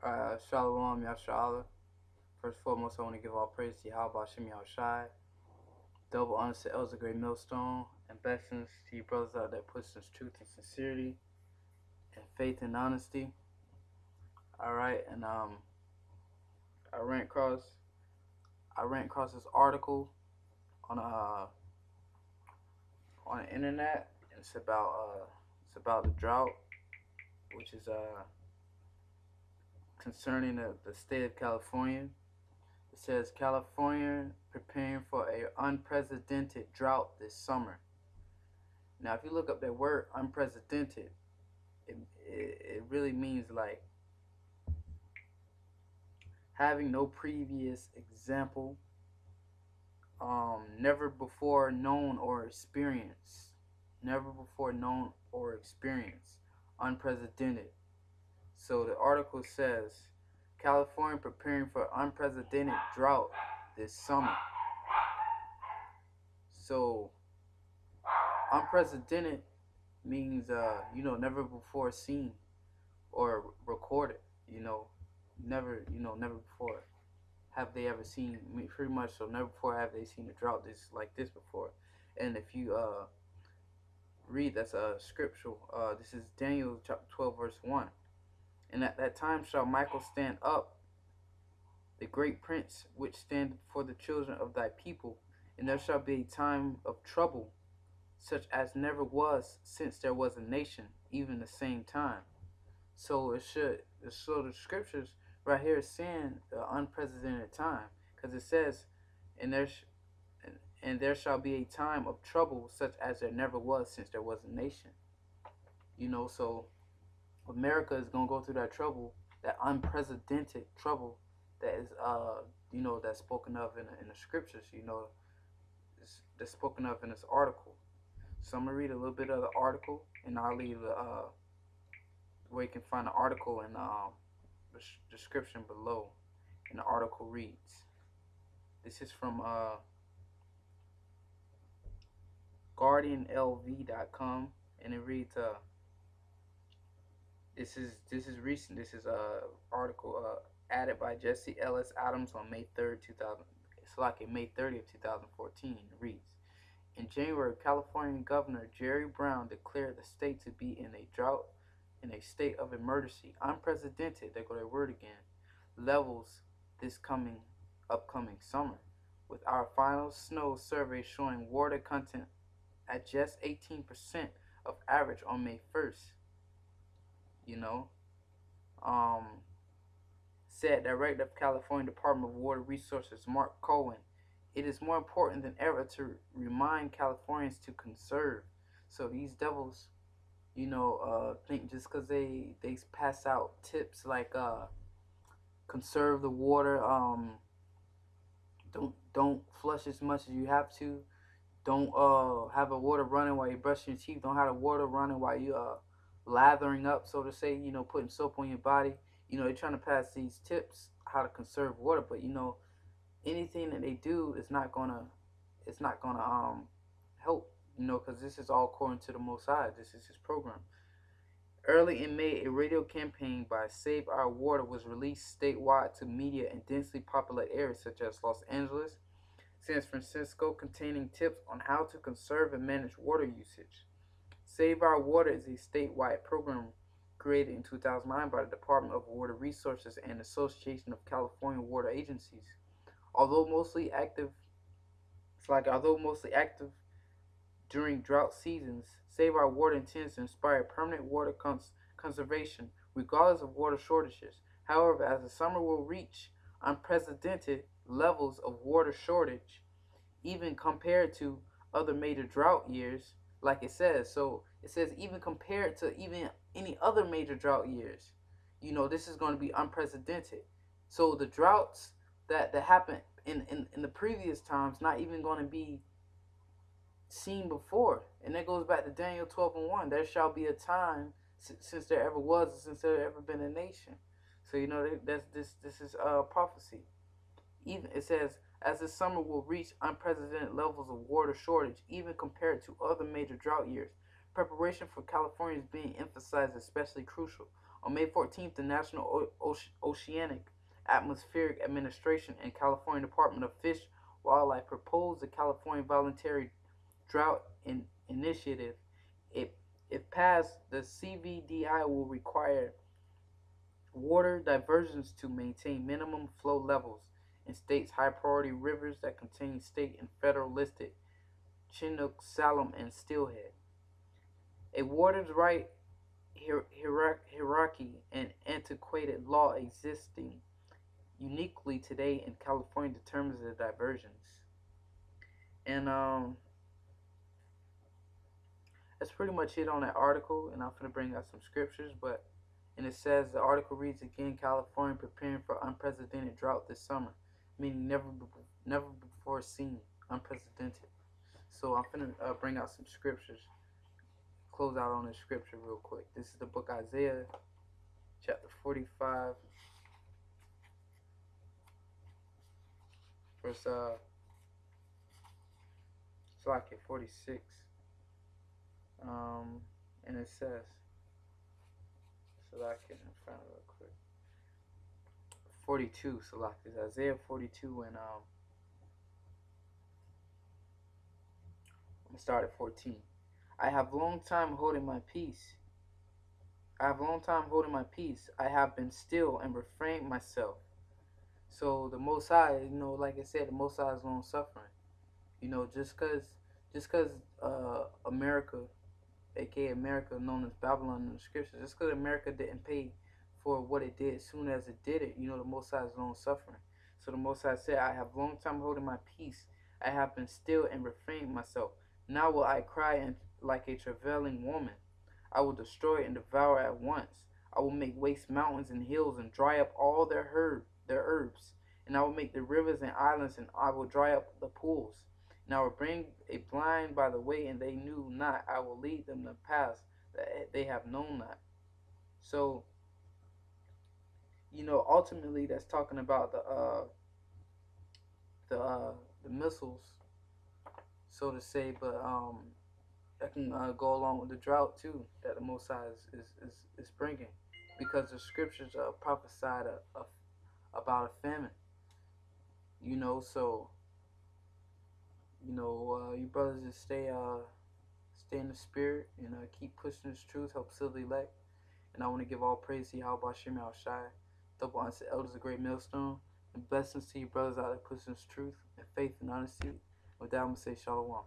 Shalom, Yahawah. First and foremost, I want to give all praise to Yahawah, Yahawashi. Double honors to Elder Great Millstone, and blessings to you brothers out there pushing truth and sincerity, and faith and honesty. Alright, and I ran across this article on the internet, and it's about the drought, which is concerning the state of California. It says California preparing for a unprecedented drought this summer. Now, if you look up that word unprecedented, it really means like having no previous example, never before known or experienced, unprecedented. So the article says California preparing for unprecedented drought this summer. So unprecedented means never before seen or recorded. Never before have they ever seen, pretty much. So never before have they seen a drought this like this before. And if you read, that's scriptural. This is Daniel chapter 12 verse 1. And at that time shall Michael stand up, the great prince, which standeth for the children of thy people, and there shall be a time of trouble, such as never was since there was a nation, even the same time. So the scriptures right here is saying the unprecedented time, because it says, and there shall be a time of trouble, such as there never was since there was a nation. So America is gonna go through that trouble, that unprecedented trouble that is that's spoken of in the scriptures. That's spoken of in this article. So I'm gonna read a little bit of the article, and I'll leave where you can find the article in the description below. And the article reads, this is from GuardianLV.com, and it reads this is recent. This is article added by Jesse Ellis Adams on May 3rd, 2000. It's like May 30th, 2014. It reads, in January, California Governor Jerry Brown declared the state to be in a drought, in a state of emergency, unprecedented, there go that word again, levels this upcoming summer, with our final snow survey showing water content at just 18% of average on May 1st. Said Director of California Department of Water Resources Mark Cohen, it is more important than ever to remind Californians to conserve. So these devils, think just because they pass out tips like conserve the water, don't flush as much as you have to, don't have the water running while you're brushing your teeth, don't have the water running while you lathering up, so to say, putting soap on your body. They're trying to pass these tips how to conserve water, but anything that they do is not gonna help, because this is all according to the Most High. This is His program. Early in May, a radio campaign by Save Our Water was released statewide to media in densely populated areas such as Los Angeles, San Francisco, containing tips on how to conserve and manage water usage. Save Our Water is a statewide program created in 2009 by the Department of Water Resources and Association of California Water Agencies. Although mostly active during drought seasons, Save Our Water intends to inspire permanent water conservation regardless of water shortages. However, as the summer will reach unprecedented levels of water shortage, even compared to other major drought years, like it says. So it says even compared to even any other major drought years, this is going to be unprecedented. So the droughts that happened in the previous times not even going to be seen before. And that goes back to Daniel 12 and 1. There shall be a time since there ever was, since there ever been a nation. So this is prophecy. Even it says, as the summer will reach unprecedented levels of water shortage, even compared to other major drought years, preparation for California is being emphasized, especially crucial. On May 14th, the National Oceanic Atmospheric Administration and California Department of Fish and Wildlife proposed the California Voluntary Drought Initiative. It, if passed, the CVDI will require water diversions to maintain minimum flow levels in states' high priority rivers that contain state and federal listed Chinook, Salem, and Steelhead. A waters right hierarchy and antiquated law existing uniquely today in California determines the diversions. And that's pretty much it on that article. And I'm going to bring out some scriptures, but and it says the article reads again: California preparing for unprecedented drought this summer, meaning never before seen, unprecedented. So I'm going to bring out some scriptures. Close out on this scripture real quick. This is the book Isaiah, chapter 45, verse 46. And it says, so that I can find it real quick. 42, is Isaiah 42, and I'm gonna start at 14. I have long time holding my peace. I have long time holding my peace. I have been still and refrained myself. So the Most High, like I said, the Most High is long suffering. Just cause America, aka America, known as Babylon in the scriptures, just because America didn't pay for what it did as soon as it did it, the Most High is long suffering. So the Most High said, I have long time holding my peace. I have been still and refrained myself. Now will I cry like a travailing woman. I will destroy and devour at once. I will make waste mountains and hills and dry up all their herbs. And I will make the rivers and islands, and I will dry up the pools. And I will bring a blind by the way, and they knew not. I will lead them the paths that they have known not. So, ultimately, that's talking about the missiles, so to say. But that can go along with the drought too that the Most High is bringing, because the scriptures prophesied about a famine. So you brothers just stay in the spirit and keep pushing this truth, help seal the elect. And I want to give all praise to Yahawah Shem Shai, double honor to elders of great millstone, and blessings to you brothers out there pushing this truth and faith and honesty. With that, I'm gonna say shalom.